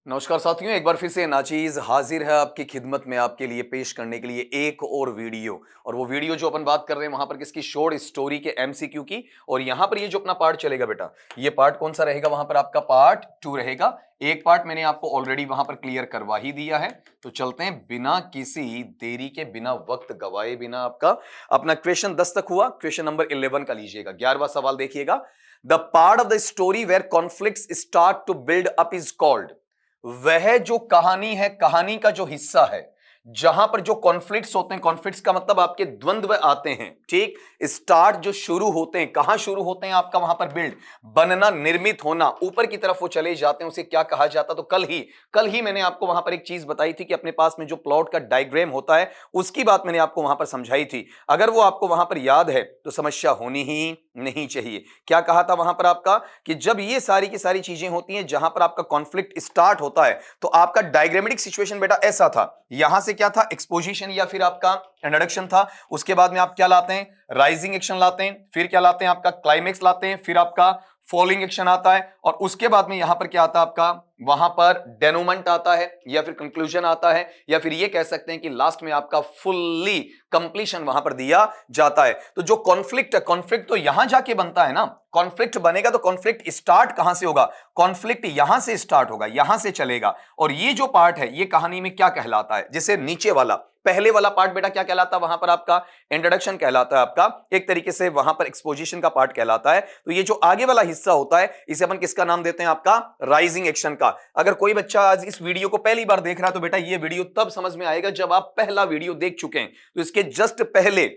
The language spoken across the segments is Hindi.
नमस्कार साथियों, एक बार फिर से नाचीज हाजिर है आपकी खिदमत में आपके लिए पेश करने के लिए एक और वीडियो। और वो वीडियो जो अपन बात कर रहे हैं वहां पर किसकी, शॉर्ट स्टोरी के एमसीक्यू की। और यहां पर ये जो अपना पार्ट चलेगा बेटा, ये पार्ट कौन सा रहेगा, वहां पर आपका पार्ट 2 रहेगा। एक पार्ट मैंने आपको ऑलरेडी वहां पर क्लियर करवा ही दिया है। तो चलते हैं बिना किसी देरी के, बिना वक्त गवाए, बिना आपका अपना क्वेश्चन 10 तक हुआ, क्वेश्चन नंबर 11 का लीजिएगा। 11वां सवाल देखिएगा। The part of the story where conflicts start to build up is called. वह जो कहानी है, कहानी का जो हिस्सा है जहां पर जो कॉन्फ्लिक्ट्स होते हैं, कॉन्फ्लिक्ट्स का मतलब आपके द्वंद्व आते हैं, ठीक। स्टार्ट जो शुरू होते हैं, कहां शुरू होते हैं आपका, वहां पर बिल्ड, बनना, निर्मित होना, ऊपर की तरफ वो चले जाते हैं, उसे क्या कहा जाता। तो कल ही मैंने आपको वहां पर एक चीज बताई थी कि अपने पास में जो प्लॉट का डायग्राम होता है उसकी बात मैंने आपको वहां पर समझाई थी। अगर वो आपको वहां पर याद है तो समस्या होनी ही नहीं चाहिए। क्या कहा था वहां पर आपका कि जब ये सारी की सारी चीजें होती हैं जहां पर आपका कॉन्फ्लिक्ट स्टार्ट होता है तो आपका डायग्रामेटिक सिचुएशन बेटा ऐसा था। यहां से क्या था, एक्सपोजिशन या फिर आपका इंट्रोडक्शन था। उसके बाद में आप क्या लाते हैं, राइजिंग एक्शन लाते हैं, फिर क्या लाते हैं, आपका क्लाइमेक्स लाते हैं, फिर आपका फॉलोइंग एक्शन आता है, और उसके बाद में यहां पर क्या आता है आपका, वहां पर डेनोमेंट आता है या फिर कंक्लूजन आता है, या फिर ये कह सकते हैं कि लास्ट में आपका फुल्ली कंप्लीशन वहां पर दिया जाता है। तो जो कॉन्फ्लिक्ट है, कॉन्फ्लिक्ट तो यहां जाके बनता है ना। कॉन्फ्लिक्ट बनेगा तो कॉन्फ्लिक्ट स्टार्ट कहां से होगा, कॉन्फ्लिक्ट यहां से स्टार्ट होगा, यहां से चलेगा। और ये जो पार्ट है ये कहानी में क्या कहलाता है, जैसे नीचे वाला पहले वाला पार्ट बेटा क्या कहलाता है, वहां पर आपका इंट्रोडक्शन कहलाता है, आपका एक तरीके से वहां पर एक्सपोजिशन का पार्ट कहलाता है। तो ये जो आगे वाला हिस्सा होता है इसे अपन किसका नाम देते हैं, आपका राइजिंग एक्शन का। अगर कोई बच्चा आज इस वीडियो को पहली बार देख रहा है तो बेटा ये वीडियो तब समझ में आएगा जब आप पहला वीडियो देख चुके हैं। तो इसके जस्ट पहले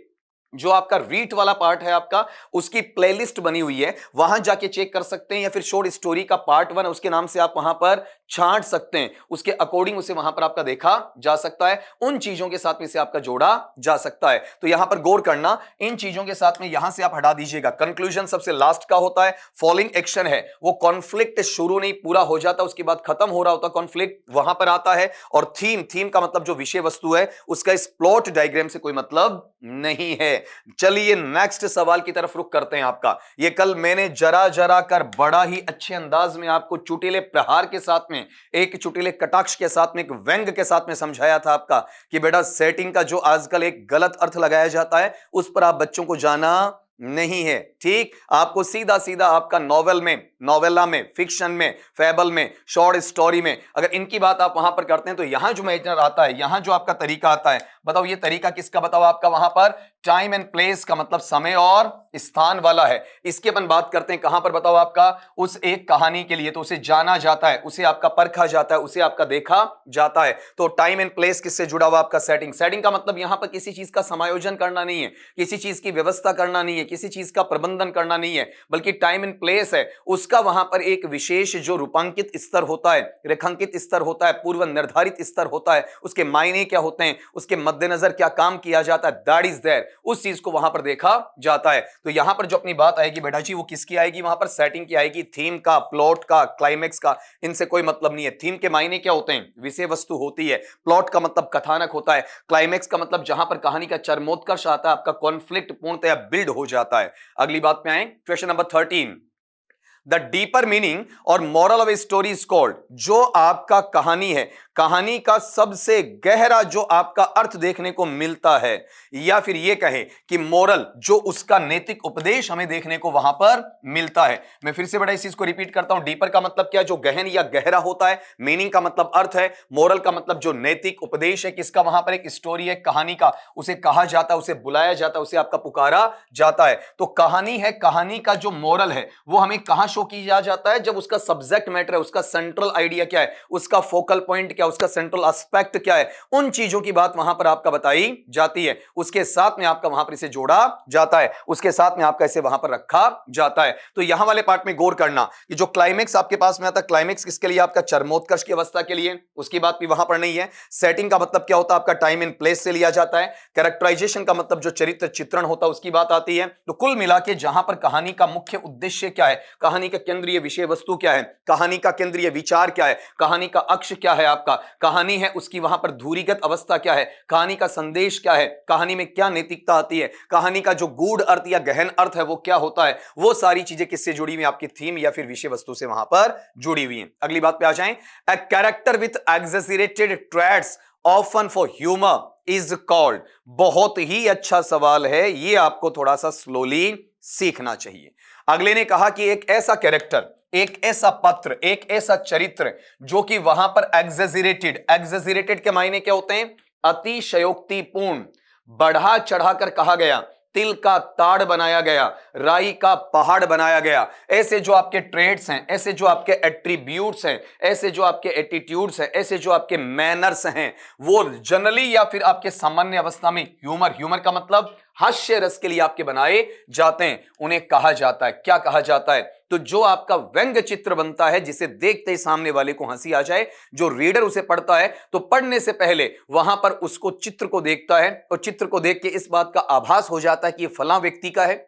जो आपका रीट वाला पार्ट है आपका, उसकी प्लेलिस्ट बनी हुई है, वहां जाके चेक कर सकते हैं, या फिर शॉर्ट स्टोरी का पार्ट 1 उसके नाम से आप वहां पर छांट सकते हैं, उसके अकॉर्डिंग उसे वहां पर आपका देखा जा सकता है, उन चीजों के साथ में इसे आपका जोड़ा जा सकता है। तो यहां पर गौर करना, इन चीजों के साथ में यहां से आप हटा दीजिएगा। कंक्लूजन सबसे लास्ट का होता है, फॉलोइंग एक्शन है वो कॉन्फ्लिक्ट शुरू नहीं पूरा हो जाता उसके बाद खत्म हो रहा होता कॉन्फ्लिक्ट, वहां पर आता है। और थीम का मतलब जो विषय वस्तु है उसका इस प्लॉट डायग्राम से कोई मतलब नहीं है। चलिए नेक्स्ट सवाल की तरफ रुख करते हैं आपका। ये कल मैंने जरा जरा कर बड़ा ही अच्छे अंदाज में आपको चुटीले प्रहार के साथ में, एक चुटीले कटाक्ष के साथ में, एक व्यंग के साथ में समझाया था आपका कि बेटा सेटिंग का जो आजकल एक गलत अर्थ लगाया जाता है उस पर आप बच्चों को जाना नहीं है, ठीक। आपको सीधा सीधा आपका नॉवेल में, नॉवेला में, फिक्शन में, फैबल में, शॉर्ट स्टोरी में अगर इनकी बात आप वहां पर करते हैं तो यहां जो मेजर आता है, यहां जो आपका तरीका आता है, बताओ ये तरीका किसका, बताओ आपका वहां पर टाइम एंड प्लेस का मतलब समय और स्थान वाला है। इसकी अपन बात करते हैं कहां पर, बताओ आपका उस एक कहानी के लिए तो उसे जाना जाता है, उसे आपका परखा जाता है, उसे आपका देखा जाता है। तो टाइम एंड प्लेस किससे जुड़ा हुआ, आपका सेटिंग। सेटिंग का मतलब यहां पर किसी चीज का समायोजन करना नहीं है, किसी चीज की व्यवस्था करना नहीं है, किसी चीज का प्रबंधन करना नहीं है, बल्कि टाइम एंड प्लेस है उसका वहां पर एक विशेष जो रूपांकित स्तर होता है, रेखांकित स्तर होता है, पूर्व निर्धारित स्तर होता है, उसके मायने क्या होते हैं, उसके मद्देनजर क्या काम किया जाता है, दैट इज देयर, उस चीज को वहां पर देखा जाता है। तो यहां पर जो अपनी बात आएगी बेटा जी वो किसकी आएगी, वहां पर सेटिंग की आएगी, थीम का, प्लॉट का, क्लाइमेक्स का, इनसे कोई मतलब नहीं है। थीम के मायने क्या होते हैं, विषय वस्तु होती है, प्लॉट का मतलब कथानक होता है, क्लाइमेक्स का मतलब जहां पर कहानी का चरमोत्कर्ष आता है, आपका कॉन्फ्लिक्ट पूर्णतया बिल्ड हो जाता है। अगली बात में आए, question number 13। The deeper meaning और moral of a story is called. जो आपका कहानी है, कहानी का सबसे गहरा जो आपका अर्थ देखने को मिलता है, या फिर यह कहे कि मोरल जो उसका नैतिक उपदेश हमें देखने को वहां पर मिलता है। मैं फिर से बड़ा इस चीज को रिपीट करता हूं, डीपर का मतलब क्या, जो गहन या गहरा होता है, मीनिंग का मतलब अर्थ है, मोरल का मतलब जो नैतिक उपदेश है किसका, वहां पर एक स्टोरी है, कहानी का, उसे कहा जाता है, उसे बुलाया जाता है, उसे आपका पुकारा जाता है। तो कहानी है, कहानी का जो मोरल है वो हमें कहां शो किया जाता है, जब उसका सब्जेक्ट मैटर है, उसका सेंट्रल आइडिया क्या है, उसका फोकल पॉइंट क्या, उसका सेंट्रल एस्पेक्ट क्या है, उन चीजों की बात वहां पर आपका बताई जाती है, उसके साथ में आपका वहां पर इसे जोड़ा जाता है, उसके साथ में आपका इसे वहां पर रखा जाता है। तो यहां वाले पार्ट में गौर करना कि जो क्लाइमेक्स आपके पास में आता है, क्लाइमेक्स किसके लिए, आपका चरमोत्कर्ष की अवस्था के लिए, उसकी बात भी वहां पर नहीं है। सेटिंग का मतलब क्या होता है, आपका टाइम एंड प्लेस से लिया जाता है। कैरेक्टराइजेशन का मतलब जो चरित्र चित्रण होता है उसकी बात आती है। तो कुल मिला के जहां पर कहानी का मुख्य उद्देश्य क्या है, कहानी कहानी का केंद्रीय विषय वस्तु क्या है, कहानी का केंद्रीय विचार क्या है, कहानी का अक्ष क्या है, आपका कहानी है उसकी वहां पर धुरीगत अवस्था क्या है, कहानी का संदेश क्या है, कहानी में क्या नैतिकता आती है, कहानी का जो गूढ़ अर्थ या गहन अर्थ है वो क्या होता है, वो सारी चीजें किससे जुड़ी हुई, आपकी थीम या फिर विषय वस्तु से वहां पर जुड़ी हुई है। अगली बात पे आ जाएं, a character with exaggerated traits often for humour is called. बहुत ही अच्छा सवाल है, ये आपको थोड़ा सा स्लोली सीखना चाहिए। अगले ने कहा कि एक ऐसा कैरेक्टर, एक ऐसा पात्र, एक ऐसा चरित्र जो कि वहां पर एग्जेजरेटेड के मायने क्या होते हैं, अतिशयोक्तिपूर्ण, बढ़ा चढ़ाकर कहा गया, तिल का ताड़ बनाया गया, राई का पहाड़ बनाया गया। ऐसे जो आपके ट्रेड्स हैं, ऐसे जो आपके एट्रीब्यूट्स हैं, ऐसे जो आपके एटीट्यूड्स हैं, ऐसे जो आपके मैनर्स हैं, वो जनरली या फिर आपके सामान्य अवस्था में ह्यूमर का मतलब हास्य रस के लिए आपके बनाए जाते हैं, उन्हें कहा जाता है, क्या कहा जाता है, तो जो आपका व्यंग्य चित्र बनता है जिसे देखते ही सामने वाले को हंसी आ जाए, जो रीडर उसे पढ़ता है तो पढ़ने से पहले वहां पर उसको चित्र को देखता है और चित्र को देख के इस बात का आभास हो जाता है कि ये फलां व्यक्ति का है,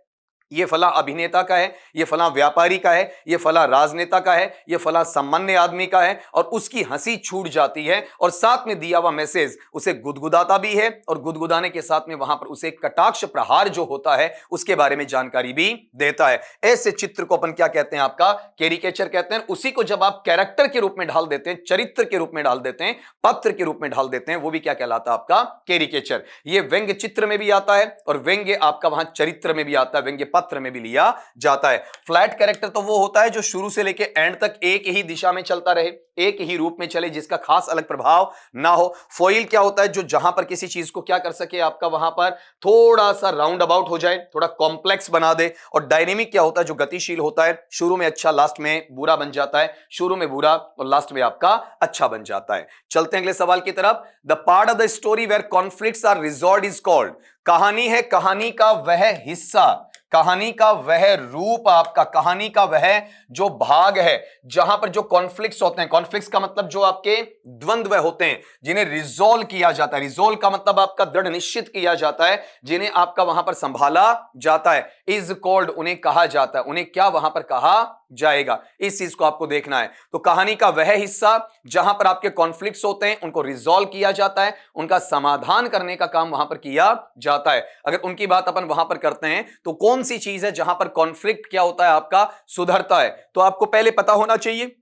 ये फला अभिनेता का है, ये फला व्यापारी का है, ये फला राजनेता का है, ये फला सामान्य आदमी का है, और उसकी हंसी छूट जाती है और साथ में दिया हुआ मैसेज उसे गुदगुदाता भी है और गुदगुदाने के साथ में वहां पर उसे कटाक्ष प्रहार जो होता है उसके बारे में जानकारी भी देता है। ऐसे चित्र को अपन क्या कहते हैं, आपका कैरिकेचर कहते हैं। उसी को जब आप कैरेक्टर के रूप में ढाल देते हैं, चरित्र के रूप में डाल देते हैं, पत्र के रूप में ढाल देते हैं, वो भी क्या कहलाता है, आपका कैरिकेचर। ये व्यंग्य चित्र में भी आता है और व्यंग्य आपका वहां चरित्र में भी आता है, व्यंग्य पत्र में भी लिया जाता है। फ्लैट कैरेक्टर तो वो होता है जो शुरू से लेकर एंड तक एक ही दिशा में चलता रहे, एक ही रूप में चले, जिसका खास अलग प्रभाव ना हो। फॉइल क्या होता है, जो जहां पर किसी चीज को क्या कर सके, आपका वहां पर थोड़ा सा राउंड अबाउट हो जाए, थोड़ा कॉम्प्लेक्स बना दे। और डायनेमिक क्या होता है, जो गतिशील होता है, शुरू में अच्छा लास्ट में बुरा बन जाता है, शुरू में बुरा और लास्ट में आपका अच्छा बन जाता है। चलते हैं अगले सवाल की तरफ। The part of the story where conflicts are resolved is called. कहानी है, कहानी का वह हिस्सा, कहानी का वह रूप, आपका कहानी का वह जो भाग है जहां पर जो कॉन्फ्लिक्ट्स होते हैं, कॉन्फ्लिक्ट्स का मतलब जो आपके द्वंद्व होते हैं जिन्हें रिजॉल्व किया जाता है, रिजॉल्व का मतलब आपका दृढ़ निश्चित किया जाता है, जिन्हें आपका वहां पर संभाला जाता है, इज कॉल्ड, उन्हें कहा जाता है। उन्हें क्या वहां पर कहा जाएगा, इस चीज को आपको देखना है। तो कहानी का वह हिस्सा जहां पर आपके कॉन्फ्लिक्ट्स होते हैं उनको रिजॉल्व किया जाता है, उनका समाधान करने का काम वहां पर किया जाता है। अगर उनकी बात अपन वहां पर करते हैं तो कौन सी चीज है जहां पर कॉन्फ्लिक्ट क्या होता है, आपका सुधरता है। तो आपको पहले पता होना चाहिए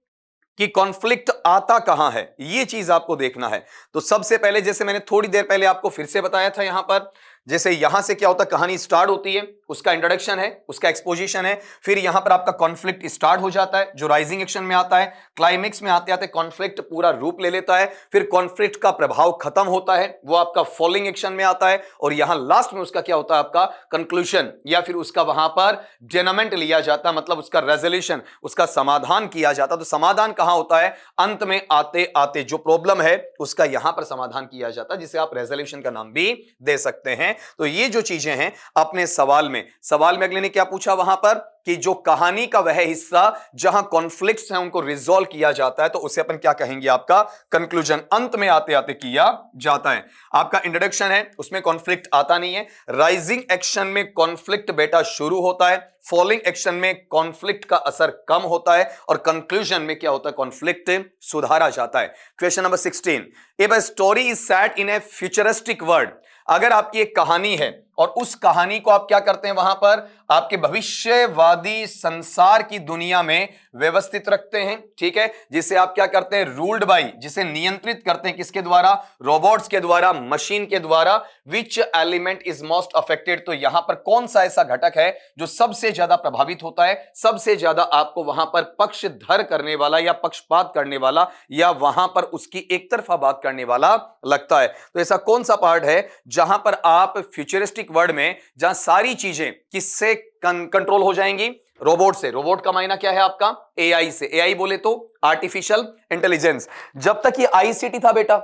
कि कॉन्फ्लिक्ट आता कहां है, यह चीज आपको देखना है। तो सबसे पहले, जैसे मैंने थोड़ी देर पहले आपको फिर से बताया था, यहां पर जैसे यहां से क्या होता है, कहानी स्टार्ट होती है, उसका इंट्रोडक्शन है, उसका एक्सपोजिशन है, फिर यहां पर आपका कॉन्फ्लिक्ट स्टार्ट हो जाता है जो राइजिंग एक्शन में आता है, क्लाइमेक्स में आते आते कॉन्फ्लिक्ट पूरा रूप ले लेता है, फिर कॉन्फ्लिक्ट का प्रभाव खत्म होता है, वो आपका फॉलिंग एक्शन में आता है, और यहां लास्ट में उसका क्या होता है, आपका कंक्लूजन या फिर उसका वहां पर जेनमेंट लिया जाता है, मतलब उसका रेजोल्यूशन, उसका समाधान किया जाता है। तो समाधान कहां होता है, अंत में आते आते जो प्रॉब्लम है उसका यहां पर समाधान किया जाता है, जिसे आप रेजोल्यूशन का नाम भी दे सकते हैं। तो ये जो चीजें हैं अपने सवाल में अगले ने क्या पूछा वहां पर कि जो कहानी का वह हिस्सा जहां कॉन्फ्लिक्ट्स हैं उनको रिजॉल्व किया जाता है, तो उसे अपन क्या कहेंगे, आपका कंक्लूजन, अंत में आते आते किया जाता है। आपका इंट्रोडक्शन है, उसमें कॉन्फ्लिक्ट आता नहीं है, राइजिंग एक्शन में कॉन्फ्लिक्ट बेटा शुरू होता है, फॉलिंग एक्शन में कॉन्फ्लिक्ट का असर कम होता है, और कंक्लूजन में क्या होता है, कॉन्फ्लिक्ट सुधारा जाता है। Question number 16, if a story is set in A futuristic world, अगर आपकी एक कहानी है और उस कहानी को आप क्या करते हैं, वहां पर आपके भविष्यवादी संसार की दुनिया में व्यवस्थित रखते हैं, ठीक है, जिसे आप क्या करते हैं, रूल्ड बाय, जिसे नियंत्रित करते हैं, किसके द्वारा, रोबोट्स के द्वारा, मशीन के द्वारा। Which element is most affected, तो यहां पर कौन सा ऐसा घटक है जो सबसे ज्यादा प्रभावित होता है, सबसे ज्यादा आपको वहां पर पक्षधर करने वाला या पक्षपात करने वाला या वहां पर उसकी एक तरफा बात करने वाला लगता है। तो ऐसा कौन सा पार्ट है जहां पर आप फ्यूचरिस्टिक वर्ल्ड में, जहां सारी चीजें किससे कंट्रोल हो जाएंगी, रोबोट से। रोबोट का मायना क्या है आपका, एआई से। एआई बोले तो आर्टिफिशियल इंटेलिजेंस। जब तक ये आईसीटी था बेटा,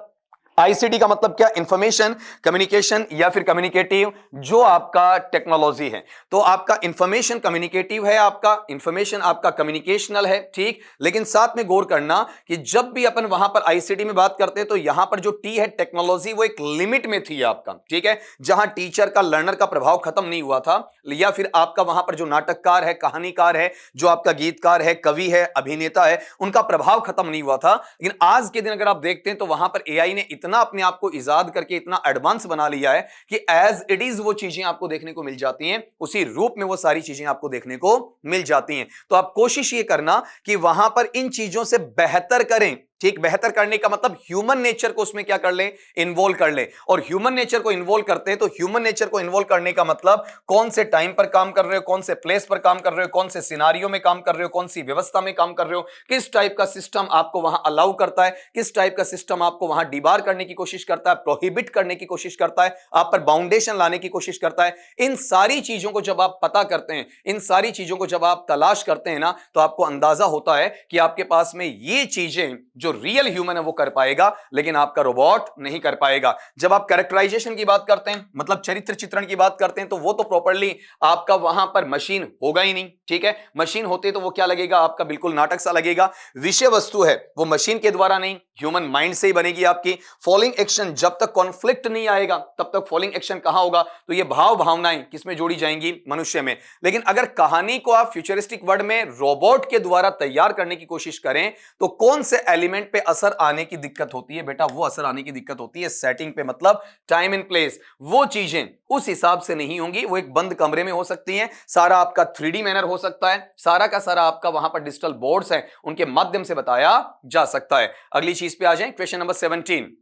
आईसीटी का मतलब क्या? इंफॉर्मेशन कम्युनिकेशन या फिर कम्युनिकेटिव जो आपका टेक्नोलॉजी है। तो आपका इंफॉर्मेशन कम्युनिकेटिव है, आपका इंफॉर्मेशन आपका कम्युनिकेशनल है, ठीक। लेकिन साथ में गौर करना कि जब भी अपन वहां पर आईसीटी में बात करते हैं तो यहां पर जो टी है टेक्नोलॉजी, वो एक लिमिट में थी आपका, ठीक है। जहां टीचर का लर्नर का प्रभाव खत्म नहीं हुआ था, या फिर आपका वहां पर जो नाटककार है, कहानीकार है, जो आपका गीतकार है, कवि है, अभिनेता है, उनका प्रभाव खत्म नहीं हुआ था। लेकिन आज के दिन अगर आप देखते हैं तो वहां पर एआई ने इतना अपने आप को इजाद करके इतना एडवांस बना लिया है कि एज इट इज वो चीजें आपको देखने को मिल जाती हैं, उसी रूप में वो सारी चीजें आपको देखने को मिल जाती हैं। तो आप कोशिश ये करना कि वहां पर इन चीजों से बेहतर करें, ठीक। बेहतर करने का मतलब ह्यूमन नेचर को उसमें क्या कर ले? इन्वॉल्व कर ले। और ह्यूमन नेचर को इन्वॉल्व करते हैं तो ह्यूमन नेचर को इन्वॉल्व करने का मतलब कौन से टाइम पर काम कर रहे हो, कौन से प्लेस पर काम कर रहे हो, कौन से सिनारियो में काम कर रहे हो, कौन सी व्यवस्था में काम कर रहे हो, किस टाइप का सिस्टम आपको वहां अलाउ करता है, किस टाइप का सिस्टम आपको वहां डिबार करने की कोशिश करता है, प्रोहिबिट करने की कोशिश करता है, आप पर बाउंडेशन लाने की कोशिश करता है। इन सारी चीजों को जब आप पता करते हैं, इन सारी चीजों को जब आप तलाश करते हैं ना, तो आपको अंदाजा होता है कि आपके पास में ये चीजें जो रियल ह्यूमन है वो कर पाएगा, लेकिन आपका रोबोट नहीं कर पाएगा। जब आप कैरेक्टराइजेशन की बात करते हैं, मतलब चरित्र चित्रण की बात करते हैं, तो वो तो प्रॉपर्ली आपका वहां पर मशीन होगा ही नहीं, ठीक है। मशीन होते तो वो क्या लगेगा? आपका बिल्कुल नाटक सा लगेगा। विषय वस्तु है वो मशीन के द्वारा नहीं, ह्यूमन माइंड से ही बनेगी आपकी। फॉलोइंग एक्शन, जब तक कॉन्फ्लिक्ट नहीं आएगा तब तक फॉलोइंग एक्शन कहां होगा? तो ये भाव भावनाएं किसमें जोड़ी जाएंगी? मनुष्य में। लेकिन अगर कहानी को आप फ्यूचरिस्टिक वर्ल्ड में रोबोट के द्वारा तैयार करने की कोशिश करें तो कौन से एलिमेंट पे असर आने की दिक्कत होती है? बेटा वो असर आने की दिक्कत होती है सेटिंग पे, मतलब टाइम एंड प्लेस। वो चीजें उस हिसाब से नहीं होंगी, वो एक बंद कमरे में हो सकती हैं, सारा आपका 3D मैनर हो सकता है, सारा का सारा आपका वहां पर डिजिटल बोर्ड्स हैं उनके माध्यम से बताया जा सकता है। अगली चीज पे आ जाए, question number 17।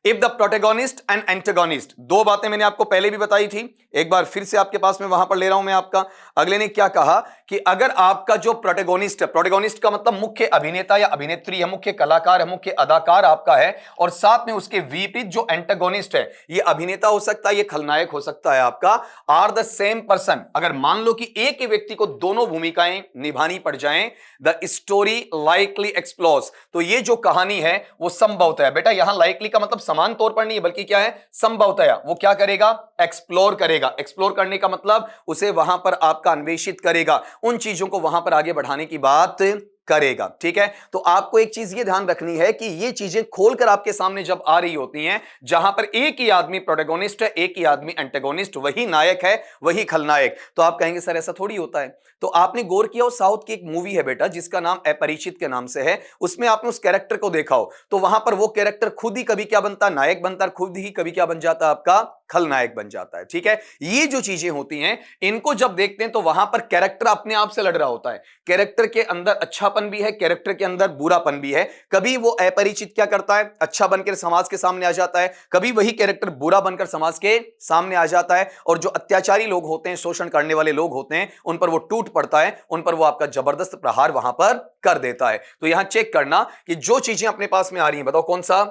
If the protagonist and antagonist, दो बातें मैंने आपको पहले भी बताई थी, एक बार फिर से आपके पास में वहां पर ले रहा हूं मैं आपका। अगले ने क्या कहा कि अगर आपका जो प्रोटेगोनिस्ट है, प्रोटेगोनिस्ट का मतलब मुख्य अभिनेता या अभिनेत्री है, मुख्य कलाकार है, मुख्य अदाकार आपका है, और साथ में उसके विपरीत जो एंटेगोनिस्ट है, ये अभिनेता हो सकता है, ये खलनायक हो सकता है आपका, आर द सेम पर्सन। अगर मान लो कि एक ही व्यक्ति को दोनों भूमिकाएं निभानी पड़ जाएं, द स्टोरी लाइकली एक्सप्लोर्स, तो ये जो कहानी है वो संभवतः, बेटा यहां लाइकली का मतलब समान तौर पर नहीं है, बल्कि क्या है? संभवतः वो क्या करेगा? एक्सप्लोर करेगा। एक्सप्लोर करने का मतलब उसे वहां पर आपका अन्वेषित करेगा, उन चीजों को वहां पर आगे बढ़ाने की बात करेगा, ठीक है। तो आपको एक चीज ये ध्यान रखनी है कि ये चीजें खोलकर आपके सामने जब आ रही होती हैं, जहां पर एक ही आदमी प्रोटैगनिस्ट है, एक ही आदमी एंटेगोनिस्ट, वही नायक है, वही खलनायक, तो आप कहेंगे सर ऐसा थोड़ी होता है। तो आपने गौर किया हो, साउथ की एक मूवी है बेटा जिसका नाम अपरिचित के नाम से है, उसमें आपने उस कैरेक्टर को देखा हो, तो वहां पर वो कैरेक्टर खुद ही कभी क्या बनता है? नायक बनता है, खुद ही कभी क्या बन जाता है? आपका खलनायक बन जाता है, ठीक है। ये जो चीजें होती हैं, इनको जब देखते हैं तो वहां पर कैरेक्टर अपने आप से लड़ रहा होता है। कैरेक्टर के अंदर अच्छापन भी है, कैरेक्टर के अंदर बुरापन भी है। कभी वो अपरिचित क्या करता है? अच्छा बनकर समाज के सामने आ जाता है, कभी वही कैरेक्टर बुरा बनकर समाज के सामने आ जाता है, और जो अत्याचारी लोग होते हैं, शोषण करने वाले लोग होते हैं, उन पर वो टूट पड़ता है, उन पर वो आपका जबरदस्त प्रहार वहां पर कर देता है। तो यहां चेक करना कि जो चीजें अपने पास में आ रही हैं, बताओ कौन सा?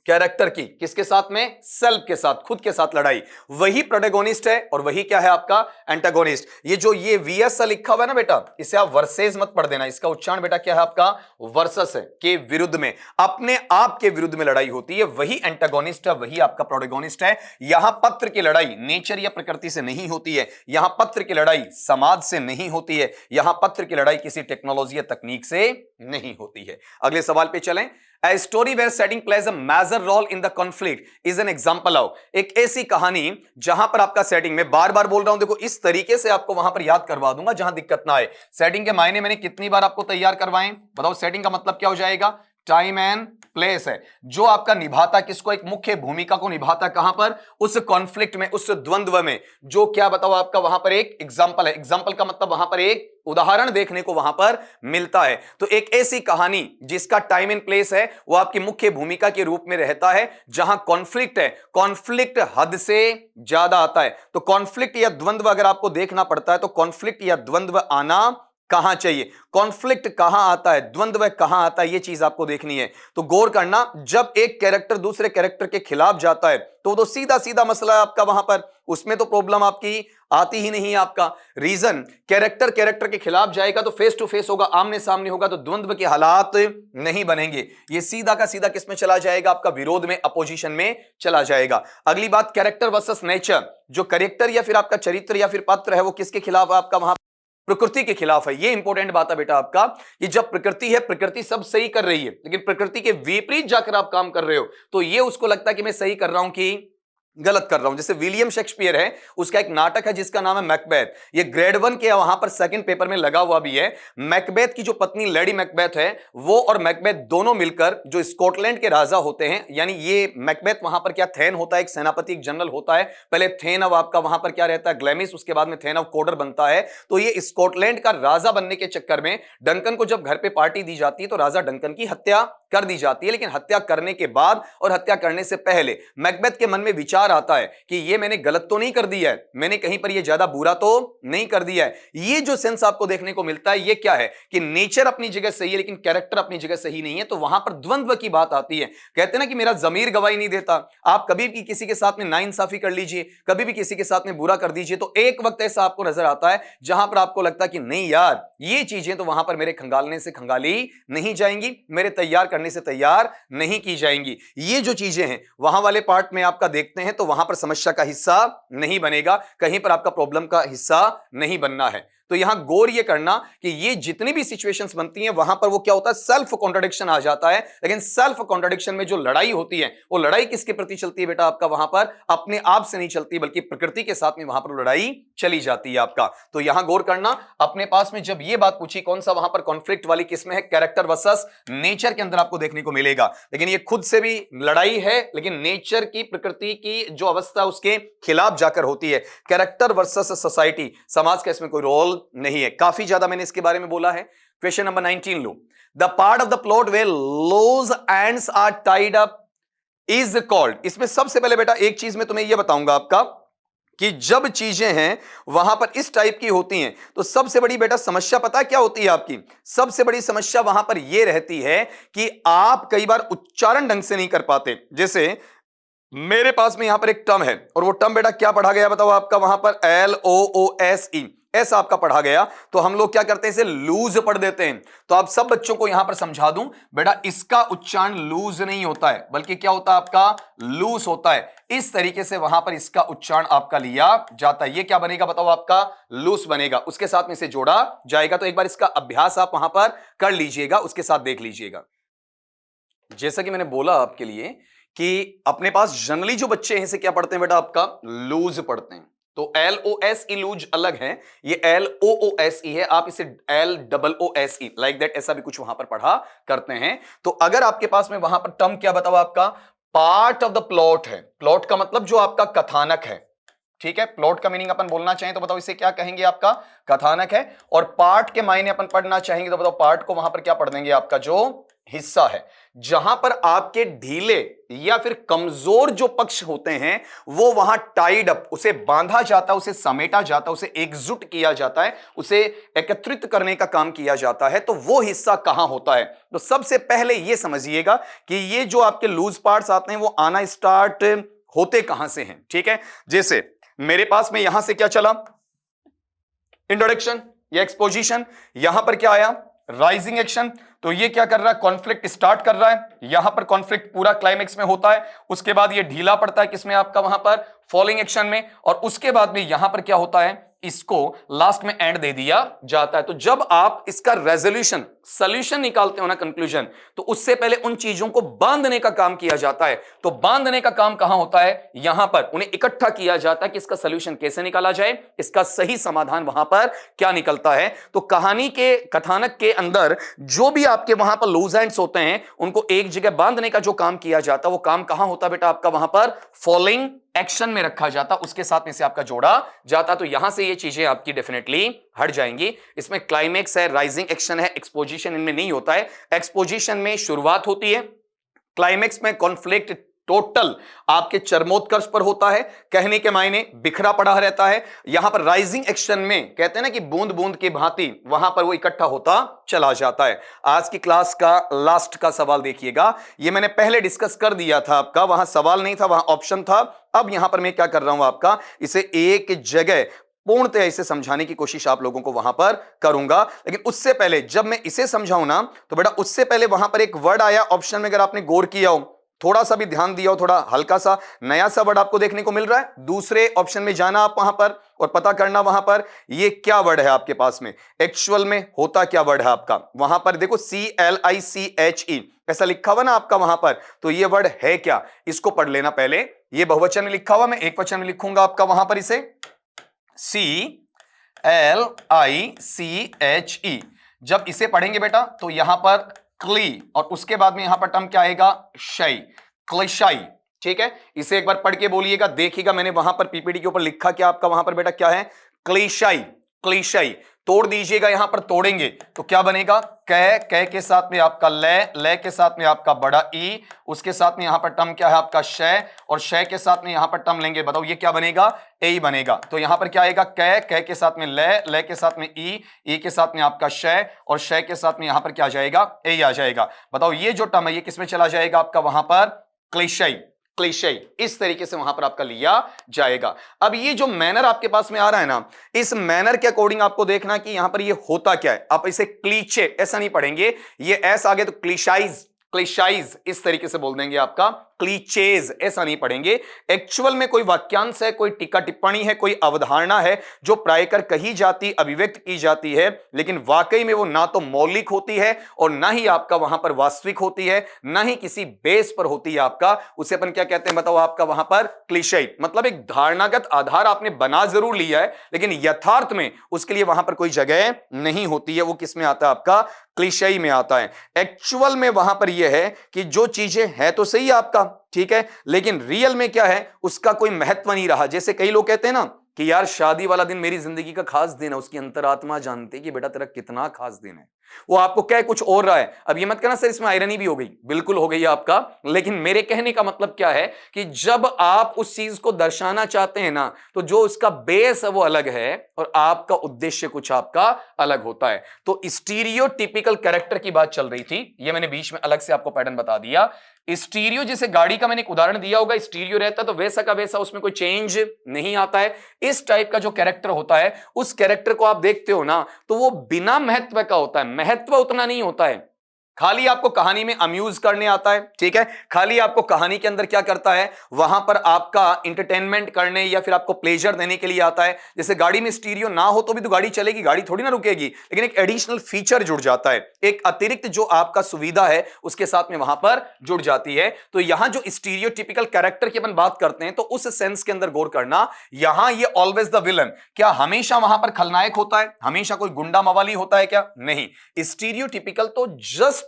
कैरेक्टर की किसके साथ में? सेल्फ के साथ, खुद के साथ लड़ाई, वही प्रोटैगनिस्ट है और वही क्या है? आपका एंटागोनिस्ट। ये जो ये वीएस लिखा हुआ है ना बेटा, इसे आप वर्सेस मत पढ़ देना, इसका उच्चारण बेटा क्या है? आपका वर्सेस है, के विरुद्ध में, अपने आप के विरुद्ध में लड़ाई होती है, वही एंटागोनिस्ट है, वही आपका प्रोटैगनिस्ट है। यहां पत्र की लड़ाई नेचर या प्रकृति से नहीं होती है, यहां पत्र की लड़ाई समाज से नहीं होती है, यहां पत्र की लड़ाई किसी टेक्नोलॉजी या तकनीक से नहीं होती है। अगले सवाल पे चलें। A story where setting plays a major role in the conflict is an example of, एक ऐसी कहानी जहां पर आपका सेटिंग, मैं बार बार बोल रहा हूं, देखो इस तरीके से आपको वहां पर याद करवा दूंगा जहां दिक्कत ना आए। सेटिंग के मायने मैंने कितनी बार आपको तैयार करवाएं? बताओ सेटिंग का मतलब क्या हो जाएगा? टाइम एंड प्लेस है, जो आपका निभाता किसको? एक मुख्य भूमिका को निभाता कहां पर? उस कॉन्फ्लिक्ट में, उस द्वंद्व में, जो क्या बताओ आपका वहां पर एक एग्जाम्पल है। एग्जाम्पल का मतलब वहां पर एक उदाहरण देखने को वहां पर मिलता है। तो एक ऐसी कहानी जिसका टाइम एंड प्लेस है, वो आपकी मुख्य भूमिका के रूप में रहता है, जहां कॉन्फ्लिक्ट है, कॉन्फ्लिक्ट हद से ज्यादा आता है। तो कॉन्फ्लिक्ट या द्वंद्व अगर आपको देखना पड़ता है तो कॉन्फ्लिक्ट या द्वंद्व आना कहां चाहिए, कॉन्फ्लिक्ट कहां आता है, द्वंद्व कहां आता है, यह चीज आपको देखनी है। तो गौर करना, जब एक कैरेक्टर दूसरे कैरेक्टर के खिलाफ जाता है तो सीधा सीधा मसला है आपका वहां पर, उसमें तो प्रॉब्लम आपकी आती ही नहीं है। आपका रीजन, कैरेक्टर कैरेक्टर के खिलाफ जाएगा तो फेस टू फेस होगा, आमने सामने होगा, तो द्वंद्व के हालात नहीं बनेंगे। ये सीधा का सीधा किस में चला जाएगा, आपका विरोध में, अपोजिशन में चला जाएगा। अगली बात, कैरेक्टर वर्सेस नेचर, जो कैरेक्टर या फिर आपका चरित्र या फिर पात्र है वो किसके खिलाफ है आपका, वहां प्रकृति के खिलाफ है। ये इंपॉर्टेंट बात है बेटा आपका, कि जब प्रकृति है, प्रकृति सब सही कर रही है, लेकिन प्रकृति के विपरीत जाकर आप काम कर रहे हो तो ये उसको लगता है कि मैं सही कर रहा हूं कि गलत कर रहा हूं। जैसे विलियम शेक्सपियर है, उसका एक नाटक है जिसका नाम है मैकबेथ। ये ग्रेड 1 के वहां पर सेकंड पेपर में लगा हुआ भी है। मैकबेथ की जो पत्नी लेडी मैकबेथ है, वो और मैकबेथ दोनों मिलकर जो स्कॉटलैंड के राजा होते हैं, यानी ये मैकबेथ वहां पर क्या थेन होता है, एक सेनापति, एक जनरल होता है। पहले थेन ऑफ आपका वहां पर क्या रहता है, ग्लैमिस, उसके बाद में थेन ऑफ कॉडर बनता है। तो ये स्कॉटलैंड का राजा बनने के चक्कर में डंकन को जब घर पे पार्टी दी जाती है तो राजा डंकन की हत्या कर दी जाती है। लेकिन हत्या करने के बाद और हत्या करने से पहले मैकबेथ के मन में विचार आता है कि ये मैंने गलत तो नहीं कर दिया है, मैंने कहीं पर ये ज्यादा बुरा तो नहीं कर दिया है। ये जो सेंस आपको देखने को मिलता है, ये क्या है कि नेचर अपनी जगह सही है लेकिन कैरेक्टर अपनी जगह सही नहीं है। तो वहां पर द्वंद्व की बात आती है। कहते हैं ना कि मेरा जमीर गवाही नहीं देता। आप कभी भी किसी के साथ में नाइंसाफी कर लीजिए, कभी भी किसी के साथ में बुरा कर दीजिए, तो एक वक्त ऐसा आपको नजर आता है जहां पर आपको लगता है कि नहीं यार, ये चीजें तो वहां पर मेरे खंगालने से खंगाली नहीं जाएंगी, मेरे तैयार करने से तैयार नहीं की जाएंगी। ये जो चीजें हैं वहां वाले पार्ट में आपका देखते हैं तो वहां पर समस्या का हिस्सा नहीं बनेगा, कहीं पर आपका प्रॉब्लम का हिस्सा नहीं बनना है। तो यहां गौर ये करना कि ये जितनी भी सिचुएशंस बनती हैं वहां पर वो क्या होता है, सेल्फ कॉन्ट्रडिक्शन आ जाता है। लेकिन सेल्फ कॉन्ट्रडिक्शन में जो लड़ाई होती है वो लड़ाई किसके प्रति चलती है बेटा आपका, वहां पर अपने आप से नहीं चलती बल्कि प्रकृति के साथ में वहां पर लड़ाई चली जाती है आपका। तो यहां गौर करना, अपने पास में जब ये बात पूछी कौन सा वहां पर कॉन्फ्लिक्ट वाली किसमें है, कैरेक्टर वर्सेस नेचर के अंदर आपको देखने को मिलेगा। लेकिन ये खुद से भी लड़ाई है लेकिन नेचर की, प्रकृति की जो अवस्था उसके खिलाफ जाकर होती है। कैरेक्टर वर्सेस सोसाइटी, समाज का इसमें कोई रोल नहीं है। काफी ज्यादा मैंने इसके बारे में बोला है। क्वेश्चन नंबर 19 लो, the part of the plot where loose ends are tied up is called. इसमें सबसे पहले बेटा एक चीज मैं तुम्हें यह बताऊंगा आपका कि जब चीजें हैं वहां पर इस टाइप की होती हैं तो सबसे बड़ी बेटा समस्या पता है क्या होती है आपकी, सबसे बड़ी समस्या वहां पर यह रहती है कि आप कई बार उच्चारण ढंग से नहीं कर पाते। जैसे मेरे पास में यहां पर एक टर्म है और वो टर्म बेटा क्या पढ़ा गया बताओ आपका, वहां पर LOOSE ऐसा आपका पढ़ा गया, तो हम लोग क्या करते हैं, इसे लूज पढ़ देते हैं। तो आप सब बच्चों को यहां पर समझा दूं बेटा, इसका उच्चारण लूज नहीं होता है बल्कि क्या होता है आपका, लूज होता है। इस तरीके से वहां पर इसका उच्चारण आपका लिया जाता है। ये क्या बनेगा बताओ आपका, लूज बनेगा। उसके साथ में इसे जोड़ा जाएगा। तो एक बार इसका अभ्यास आप वहां पर कर लीजिएगा, उसके साथ देख लीजिएगा। जैसा कि मैंने बोला आपके लिए कि अपने पास जनरली जो बच्चे हैं इसे क्या पढ़ते हैं बेटा आपका, लूज पढ़ते हैं। तो LOSE लूज अलग है, ये LOOSE है, आप इसे LOOSE लाइक दैट ऐसा भी कुछ वहां पर पढ़ा करते हैं। तो अगर आपके पास में वहां पर टर्म क्या बताओ आपका, पार्ट ऑफ द प्लॉट है। प्लॉट का मतलब जो आपका कथानक है, ठीक है। प्लॉट का मीनिंग अपन बोलना चाहें तो बताओ इसे क्या कहेंगे, आपका कथानक है। और पार्ट के मायने अपन पढ़ना चाहेंगे तो बताओ पार्ट को वहां पर क्या पढ़ देंगे, आपका जो हिस्सा है। जहां पर आपके ढीले या फिर कमजोर जो पक्ष होते हैं वो वहां टाइड अप, उसे बांधा जाता है, उसे समेटा जाता है, उसे एकजुट किया जाता है, उसे एकत्रित करने का काम किया जाता है। तो वो हिस्सा कहां होता है, तो सबसे पहले ये समझिएगा कि ये जो आपके लूज पार्ट्स आते हैं वो आना स्टार्ट होते कहां से हैं, ठीक है। जैसे मेरे पास में यहां से क्या चला, इंट्रोडक्शन या एक्सपोजिशन, यहां पर क्या आया, राइजिंग एक्शन। तो ये क्या कर रहा है, कॉन्फ्लिक्ट स्टार्ट कर रहा है। यहां पर कॉन्फ्लिक्ट पूरा क्लाइमेक्स में होता है। उसके बाद ये ढीला पड़ता है किसमें, आपका वहां पर फॉलोइंग एक्शन में। और उसके बाद में यहां पर क्या होता है, इसको लास्ट में एंड दे दिया जाता है। तो जब आप इसका रेजोल्यूशन, सॉल्यूशन निकालते हो ना, कंक्लूजन, तो उससे पहले उन चीजों को बांधने का काम किया जाता है। तो बांधने का काम कहां होता है, यहां पर उन्हें इकट्ठा किया जाता है कि इसका सॉल्यूशन कैसे निकाला जाए, इसका सही समाधान वहां पर क्या निकलता है। तो कहानी के, कथानक के अंदर जो भी आपके वहां पर लूज एंड्स होते हैं उनको एक जगह बांधने का जो काम किया जाता है वो काम कहां होता है बेटा आपका, वहां पर फॉलोइंग एक्शन में रखा जाता, उसके साथ में से आपका जोड़ा जाता। तो यहां से ये चीजें आपकी डेफिनेटली हट जाएंगी। इसमें क्लाइमेक्स है, राइजिंग एक्शन है, एक्सपोजिशन इनमें नहीं होता है। एक्सपोजिशन में शुरुआत होती है, क्लाइमेक्स में कॉन्फ्लिक्ट टोटल आपके चरमोत्कर्ष पर होता है, कहने के मायने बिखरा पड़ा रहता है। यहां पर राइजिंग एक्शन में कहते हैं ना कि बूंद बूंद की भांति वहां पर वो इकट्ठा होता चला जाता है। आज की क्लास का लास्ट का सवाल देखिएगा, ये मैंने पहले डिस्कस कर दिया था आपका, वहां सवाल नहीं था, वहां ऑप्शन था। अब यहां पर मैं क्या कर रहा हूं आपका, इसे एक जगह पूर्णतः इसे समझाने की कोशिश आप लोगों को वहां पर करूंगा। लेकिन उससे पहले जब मैं इसे समझाऊं ना, तो बेटा उससे पहले वहां पर एक वर्ड आया ऑप्शन में, अगर आपने गौर किया हो, थोड़ा सा भी ध्यान दिया हो, थोड़ा हल्का सा नया सा वर्ड आपको देखने को मिल रहा है। दूसरे ऑप्शन में जाना आप वहां पर और पता करना वहां पर ये क्या वर्ड है आपके पास में, एक्चुअल में होता क्या वर्ड है आपका। वहां पर देखो CLICHE ऐसा लिखा हुआ ना आपका वहां पर, तो ये वर्ड है क्या, इसको पढ़ लेना पहले। ये बहुवचन में लिखा हुआ, मैं एक वचन में लिखूंगा आपका वहां पर इसे CLICHE। जब इसे पढ़ेंगे बेटा तो यहां पर क्ली और उसके बाद में यहां पर टर्म क्या आएगा, शई, क्लिशाई। ठीक है, इसे एक बार पढ़ के बोलिएगा, देखिएगा मैंने वहां पर पीपीटी के ऊपर लिखा क्या आपका वहां पर बेटा क्या है, क्लिशाई, क्लिशाई। तोड़ दीजिएगा, यहां पर तोड़ेंगे तो क्या बनेगा, कै के साथ में आपका ले के साथ में आपका बड़ा ई, उसके साथ में यहां पर टर्म क्या है आपका शय, और शय के साथ में यहां पर टर्म लेंगे, बताओ ये क्या बनेगा, ए बनेगा। तो यहां पर क्या आएगा, कै के साथ में ले के साथ में ई के साथ में आपका शय, और शय के साथ में यहां पर क्या आ जाएगा, ए आ जाएगा। बताओ ये जो टर्म है ये किसमें चला जाएगा आपका वहां पर, क्लिशई, क्लिशई, इस तरीके से वहां पर आपका लिया जाएगा। अब ये जो मैनर आपके पास में आ रहा है ना, इस मैनर के अकॉर्डिंग आपको देखना कि यहां पर ये होता क्या है। आप इसे क्लीचे ऐसा नहीं पढ़ेंगे, ये ऐसा आगे तो क्लिशाइज, क्लिशाइज इस तरीके से बोल देंगे आपका, क्लीचेज ऐसा नहीं पढ़ेंगे। एक्चुअल में कोई वाक्यांश है, कोई टीका टिप्पणी है, कोई अवधारणा है जो प्रायकर कही जाती, अभिव्यक्त की जाती है, लेकिन वाकई में वो ना तो मौलिक होती है और ना ही आपका वहां पर वास्तविक होती है, ना ही किसी बेस पर होती है आपका। उसे अपन क्या कहते हैं बताओ आपका वहां पर, क्लीशे। मतलब एक धारणागत आधार आपने बना जरूर लिया है, लेकिन यथार्थ में उसके लिए वहां पर कोई जगह नहीं होती है। वो किस में आता है आपका, क्लीशे में आता है। एक्चुअल में वहां पर यह है कि जो चीजें है तो सही आपका, ठीक है, लेकिन रियल में क्या है उसका कोई महत्व नहीं रहा। जैसे कई लोग कहते हैं ना कि यार शादी वाला दिन मेरी जिंदगी का खास दिन है, उसकी अंतरात्मा जानती है कि बेटा तेरा कितना खास दिन है, वो आपको क्या कुछ और रहा है। अब ये मत कहना सर इसमें आयरनी भी हो गई, बिल्कुल हो गई आपका, लेकिन मेरे कहने का मतलब क्या है कि जब आप उस चीज को दर्शाना चाहते हैं ना, तो जो उसका बेस है वो अलग है और आपका उद्देश्य कुछ आपका अलग होता है। तो स्टीरियोटिपिकल कैरेक्टर की बात चल रही थी, ये मैंने बीच में अलग से आपको पैटर्न बता दिया। स्टीरियो, जैसे गाड़ी का मैंने एक उदाहरण दिया होगा, स्टीरियो रहता है तो वैसा का वैसा उसमें कोई चेंज नहीं आता है। इस टाइप का जो कैरेक्टर होता है, उस कैरेक्टर को आप देखते हो ना तो वो बिना महत्व का होता है, महत्व उतना नहीं होता है। खाली आपको कहानी में अम्यूज करने आता है, ठीक है, खाली आपको कहानी के अंदर क्या करता है, वहां पर आपका इंटरटेनमेंट करने या फिर आपको प्लेजर देने के लिए आता है। जैसे गाड़ी में स्टीरियो ना हो तो भी तो गाड़ी चलेगी, गाड़ी थोड़ी ना रुकेगी, लेकिन एक एडिशनल फीचर जुड़ जाता है, एक अतिरिक्त जो आपका सुविधा है उसके साथ में वहां पर जुड़ जाती है। तो यहां जो स्टीरियोटिपिकल कैरेक्टर की अपन बात करते हैं तो उस सेंस के अंदर गौर करना, यहां ये ऑलवेज द विलन, क्या हमेशा वहां पर खलनायक होता है, हमेशा कोई गुंडा मवाली होता है क्या, नहीं। स्टीरियोटिपिकल तो जस्ट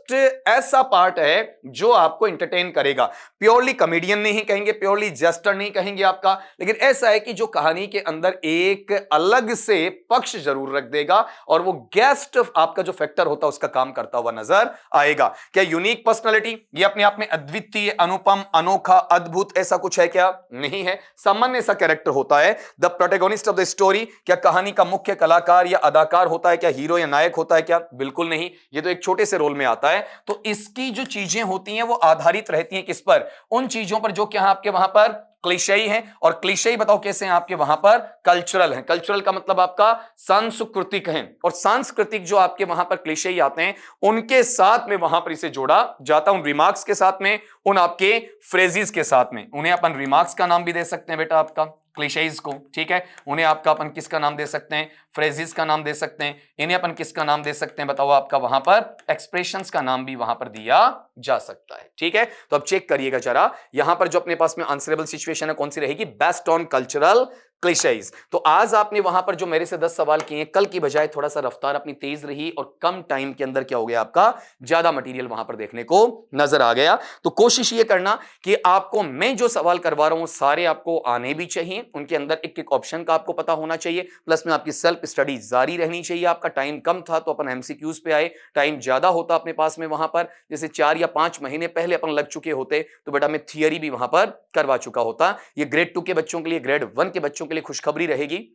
ऐसा पार्ट है जो आपको एंटरटेन करेगा। प्योरली कॉमेडियन नहीं कहेंगे, प्योरली जेस्टर नहीं कहेंगे आपका, लेकिन ऐसा है कि जो कहानी के अंदर एक अलग से पक्ष जरूर रख देगा और वो गेस्ट आपका जो फैक्टर होता है उसका काम करता हुआ नजर आएगा। क्या यूनिक पर्सनालिटी, ये अपने आप में अद्वितीय, अनुपम, अनोखा, अद्भुत ऐसा कुछ है क्या, नहीं है। सामान्य सा कैरेक्टर होता है। The protagonist of the story, क्या कहानी का मुख्य कलाकार या अदाकार होता है क्या, हीरो या नायक होता है क्या, बिल्कुल नहीं, ये तो एक छोटे से रोल में आता है। तो इसकी जो चीजें होती हैं वो आधारित रहती हैं किस पर, उन चीजों पर जो क्या आपके वहां पर क्लिशेई है। और क्लिशेई बताओ कैसे हैं आपके वहां पर, कल्चरल है। कल्चरल का मतलब आपका सांस्कृतिक है, और सांस्कृतिक जो आपके वहां पर क्लिशेई आते हैं उनके साथ में वहां पर इसे जोड़ा जाता है, उन रिमार्क्स के साथ में, उन आपके फ्रेजेस के साथ में। उन्हें अपन रिमार्क्स का नाम भी दे सकते हैं बेटा आपका, क्लिशेज को, ठीक है। उन्हें आपका अपन किसका नाम दे सकते हैं, फ्रेजेस का नाम दे सकते हैं। इन्हें अपन किसका नाम दे सकते हैं बताओ आपका वहां पर, एक्सप्रेशंस का नाम भी वहां पर दिया जा सकता है, ठीक है। तो अब चेक करिएगा जरा, यहां पर जो अपने पास में आंसरेबल सिचुएशन है कौन सी रहेगी, बेस्ड ऑन कल्चरल क्लिशेज। तो आज आपने वहां पर जो मेरे से 10 सवाल किए, कल की बजाय थोड़ा सा रफ्तार अपनी तेज रही और कम टाइम के अंदर क्या हो गया आपका, ज्यादा मटेरियल वहां पर देखने को नजर आ गया। तो कोशिश ये करना कि आपको मैं जो सवाल करवा रहा हूं सारे आपको आने भी चाहिए, उनके अंदर एक एक ऑप्शन का आपको पता होना चाहिए, प्लस में आपकी सेल्फ स्टडी जारी रहनी चाहिए। आपका टाइम कम था तो अपन एमसीक्यूज पे आए, टाइम ज्यादा होता अपने पास में वहां पर जैसे 4 या 5 महीने पहले अपन लग चुके होते तो बेटा मैं थियरी भी वहां पर करवा चुका होता। ये ग्रेड 2 के बच्चों के लिए, ग्रेड 1 के बच्चों के लिए खुशखबरी रहेगी।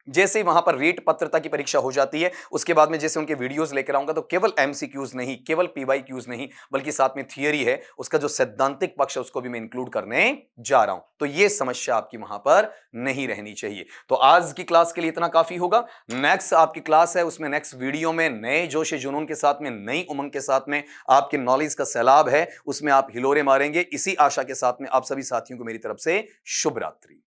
जैसे ही वहां पर रेट पात्रता की परीक्षा हो जाती है उसके बाद में जैसे उनके वीडियोस लेकर आऊंगा तो केवल एमसीक्यूज नहीं, केवल पीवाईक्यूज नहीं, बल्कि साथ में थियरी है, उसका जो सैद्धांतिक पक्ष है उसको भी मैं इंक्लूड करने जा रहा हूं। तो यह समस्या आपकी वहां पर नहीं रहनी चाहिए। तो आज की क्लास के लिए इतना काफी होगा। नेक्स्ट आपकी क्लास है, उसमें नेक्स्ट वीडियो में नए जोश जुनून के साथ में, नई उमंग के साथ में, आपके नॉलेज का सैलाब है उसमें आप हिलोरे मारेंगे। इसी आशा के साथ में आप सभी साथियों को मेरी तरफ से शुभ रात्रि।